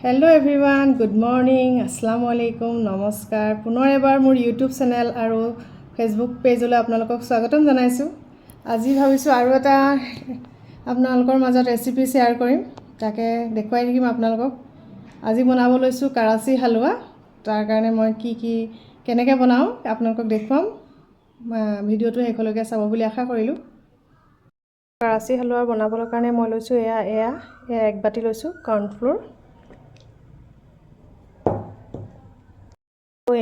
Hello' everyone, good morning, আসসালামু আলাইকুম, নমস্কাৰ। পুনৰ এবাৰ মোৰ ইউটিউব চেনেল আৰু ফেচবুক পেজলৈ আপোনালোকক স্বাগতম জনাইছোঁ। আজি ভাবিছোঁ আৰু এটা আপোনালোকৰ মাজত ৰেচিপি শ্বেয়াৰ কৰিম, তাকে দেখুৱাই থাকিম আপোনালোকক। আজি বনাব লৈছোঁ কৰাচী হালোৱা। তাৰ কাৰণে মই কেনেকৈ বনাওঁ আপোনালোকক দেখুৱাম। ভিডিঅ'টো শেষলৈকে চাব বুলি আশা কৰিলোঁ। কৰাচী হালোৱা বনাবৰ কাৰণে মই লৈছোঁ এয়া 1 বাতি লৈছোঁ কৰ্ণফ্ল'ৰ।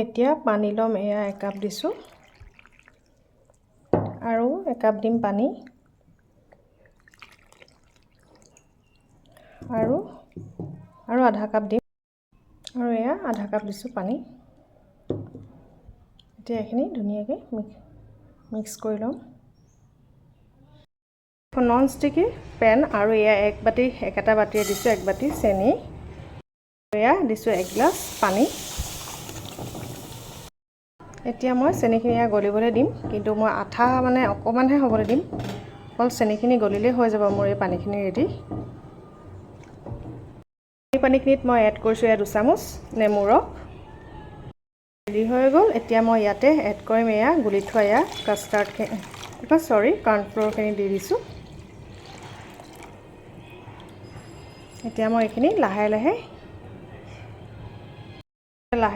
এতিয়া পানী ল'ম, এয়া 1 কাপ দিছোঁ আৰু 1 কাপ দিম পানী আৰু আধা কাপ দিম আৰু এয়া আধা কাপ দিছোঁ পানী। এতিয়া এইখিনি ধুনীয়াকৈ মিক্স কৰি ল'ম। নন ষ্টিকি পেন আৰু এয়া একেটা বাতিৰে দিছোঁ 1 বাতি চেনি, এয়া দিছোঁ 1 গিলাচ পানী। এতিয়া মই চেনিখিনি গলিবলৈ দিম, কিন্তু মই আঠা অকণমানহে হ'বলৈ দিম। অকল চেনিখিনি গলিলেই হৈ যাব মোৰ এই পানীখিনি ৰেডি। এই পানীখিনিত মই এড কৰিছোঁ 2 চামুচ নেমু ৰস। ৰেডি হৈ গ'ল। এতিয়া মই ইয়াতে এড কৰিম এয়া গুলি থোৱা কৰ্ণফ্ল'ৰখিনি দি দিছোঁ। এতিয়া মই এইখিনি লাহে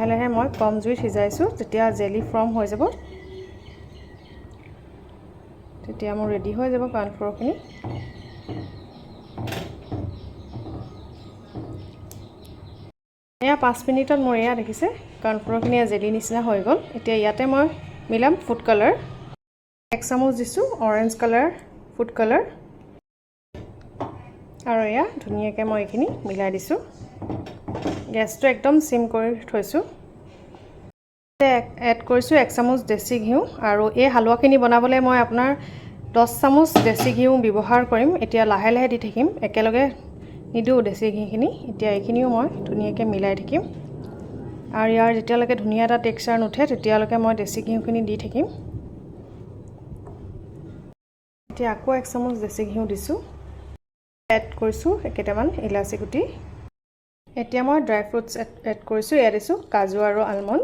লাহে মই কম জুইত সিজাইছোঁ। যেতিয়া জেলি ফৰ্ম হৈ যাব তেতিয়া মোৰ ৰেডি হৈ যাব কৰ্ণফ্ল'ৰখিনি। এয়া 5 মিনিটত মোৰ এয়া দেখিছে কৰ্ণফ্ল'ৰখিনি জেলি নিচিনা হৈ গ'ল। এতিয়া ইয়াতে মই মিলাম ফুড কালাৰ। 1 চামুচ দিছোঁ অৰেঞ্জ কালাৰ ফুড কালাৰ আৰু এয়া ধুনীয়াকৈ মই এইখিনি মিলাই দিছোঁ। গেছটো একদম চিম কৰি থৈছোঁ। এড কৰিছোঁ 1 চামুচ দেশী ঘিউ আৰু এই হালোৱাখিনি বনাবলৈ মই আপোনাৰ 10 চামুচ দেশী ঘিউ ব্যৱহাৰ কৰিম। এতিয়া লাহে দি থাকিম, একেলগে নিদিওঁ দেশী ঘিখিনি। এতিয়া এইখিনিও মই ধুনীয়াকৈ মিলাই থাকিম আৰু ইয়াৰ যেতিয়ালৈকে ধুনীয়া এটা টেক্সচাৰ নুঠে তেতিয়ালৈকে মই দেশী ঘিউখিনি দি থাকিম। এতিয়া আকৌ 1 চামুচ দেশী ঘিউ দিছোঁ। এড কৰিছোঁ কেইটামান ইলাচি গুটি। এতিয়া মই ড্ৰাই ফ্ৰুটছ এড কৰিছোঁ। এয়া দিছোঁ কাজু আৰু আলমণ্ড।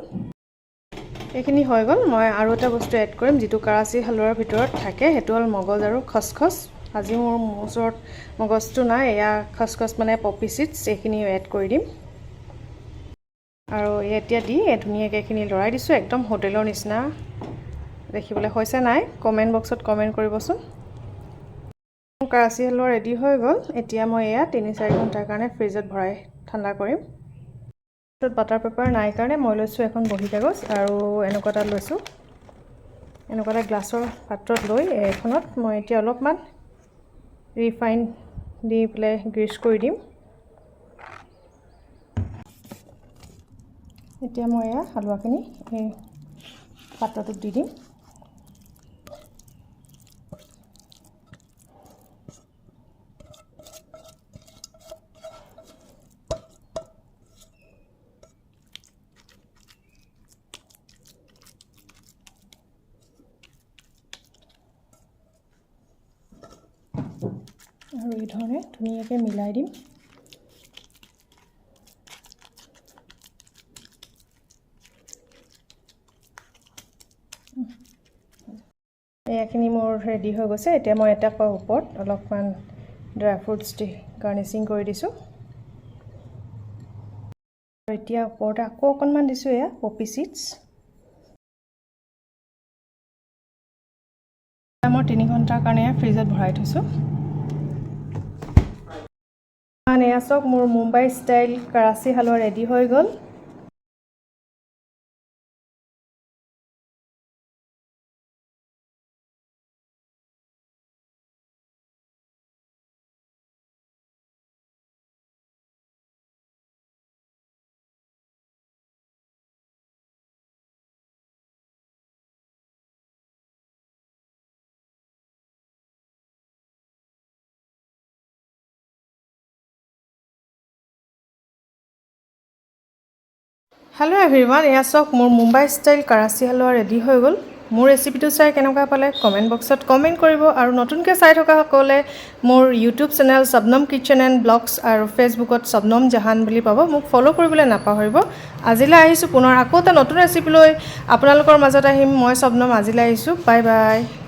এইখিনি হৈ গ'ল। মই আৰু এটা বস্তু এড কৰিম যিটো কৰাচী হালোৱাৰ ভিতৰত থাকে, সেইটো হ'ল মগজ আৰু খচখচ। আজি মোৰ ওচৰত মগজটো নাই, এয়া খচখচ পপি চিডছ, এইখিনি এড কৰি দিম আৰু এতিয়া ধুনীয়াকৈ এইখিনি লৰাই দিছোঁ। একদম হোটেলৰ নিচিনা দেখিবলৈ হৈছে নাই? কমেণ্ট বক্সত কমেণ্ট কৰিবচোন। কৰাচী হালোৱা ৰেডি হৈ গ'ল। এতিয়া মই এয়া 3-4 ঘণ্টাৰ কাৰণে ফ্ৰিজত ভৰাই ঠাণ্ডা কৰিম। বাটাৰ পেপাৰ নাই কাৰণে মই লৈছোঁ এখন বহী কাগজ আৰু এনেকুৱা এটা লৈছোঁ। এনেকুৱা এটা গ্লাছৰ পাত্ৰত লৈ এইখনত মই এতিয়া অলপমান ৰিফাইন দি পেলাই গ্ৰীছ কৰি দিম। এতিয়া মই এয়া হালোৱাখিনি এই পাত্ৰটোত দি দিম। আৰু এই ধৰণে ধুনীয়াকৈ মিলাই দিম। এইখিনি মোৰ ৰেডি হৈ গৈছে। এতিয়া মই এটা ওপৰত অলপমান ড্ৰাই ফ্ৰুটছ দি গাৰ্নিচিং কৰি দিছোঁ। এতিয়া ওপৰতে আকৌ অকণমান দিছোঁ এয়া পপি চিডছ। মই 3 ঘণ্টাৰ কাৰণে ফ্ৰিজত ভৰাই থৈছোঁ। এয়া চাওক, মোৰ মুম্বাই ষ্টাইল কৰাচী হালোৱা ৰেডি হৈ গ'ল। হেল্ল' এভৰিৱান, এয়া চাওক মোৰ মুম্বাই ষ্টাইল কৰাচী হালোৱা ৰেডি হৈ গ'ল। মোৰ ৰেচিপিটো চাই কেনেকুৱা পালে কমেণ্ট বক্সত কমেণ্ট কৰিব আৰু নতুনকৈ চাই থকাসকলে মোৰ YouTube channel Shabnam kitchen and blogs আৰু ফেচবুকত শবনম জাহান বুলি পাব মোক ফ'ল' কৰিবলৈ নাপাহৰিব আজিলৈ আহিছোঁ পুনৰ আকৌ এটা নতুন ৰেচিপি লৈ আপোনালোকৰ মাজত আহিম মই শবনম আজিলৈ আহিছোঁ বাই বাই